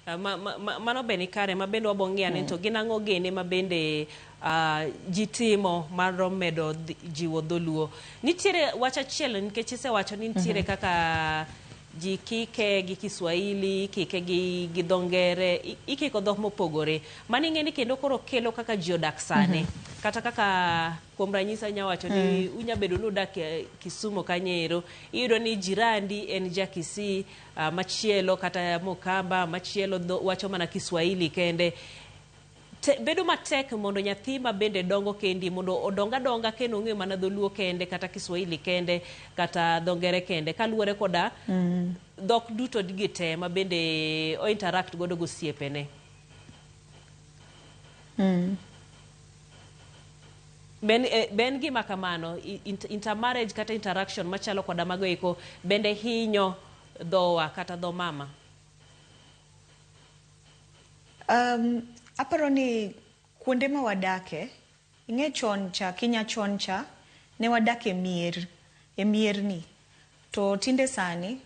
mano bende kare ma bende wabong'iyane to ginang'o gene ma bende jitimo mar medo jiwo dholuo. Nitiere wach achiel nikech isewacho ni nitiere kaka ji kike gi Kiswahili, kike gi dhongere, ikiko dhok mopogore. Mani ng'eni kendo koro kelo kaka ji odak sane. Kata kaka kuom ranyisi anyawacho ni unyabedo nudak Kisumu kanyero, iyudo ni jirandi en ja Kisii, machielo kata Mukamba, machielo wacho mana Kiswahili kende. Bedo matek mondo nyathi ma bende dongo kendi mondo odonga kendo ng'e mana dholuo kende kata Kiswahili kende kata dhongere kende kaluwore koda dhok duto gite ma bende o interact godo gosiepene. Ben gima kamano intermarriage kata interaction machalo koda mago eko bende hinyo dhowa kata dho mama. Aparo ni kuonde ma wadake, ing'e chon cha, Kenya chon cha, ne wadake e mier ni. To tinde sani,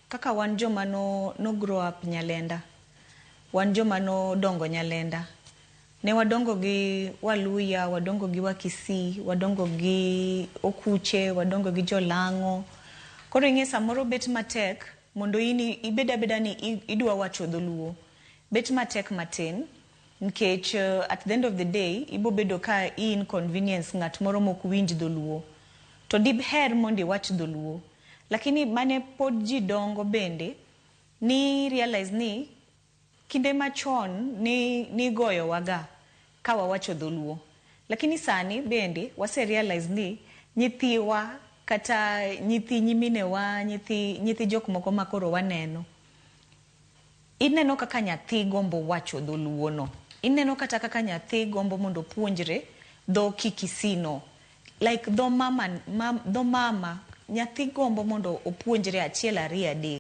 kaka wan joma no grow up Nyalenda, wan joma no dongo Nyalenda. Ne wadongo gi Waluya, wadongo gi Wakisii, wadongo gi Okuche, wadongo gi Jolang'o. Koro ing'e samoro bet matek, mondo ibeda ni idwa wacho dholuo. Bet matek matin. Nkech at the end of the day, ibo bedo ka inconvenience ng'at moro mok winj dholuo. To dibher mondi wach dholuo. Lakini mane pod ji dongo bende, ni realize ni kinde machon ni goyo waga ka wawacho dholuo. Lakini sani bende wase realize ni nyithiwa kata nyithi nyiminewa, nyithi jok moko makoro waneno. Ineno kaka nyathi gombo wacho dholuo no. Ineno kata kaka nyathi gombo mondo puonjre dho Kikisino. Like dho mama, nyathi gombo mondo opuonjre achiel ariyo adek.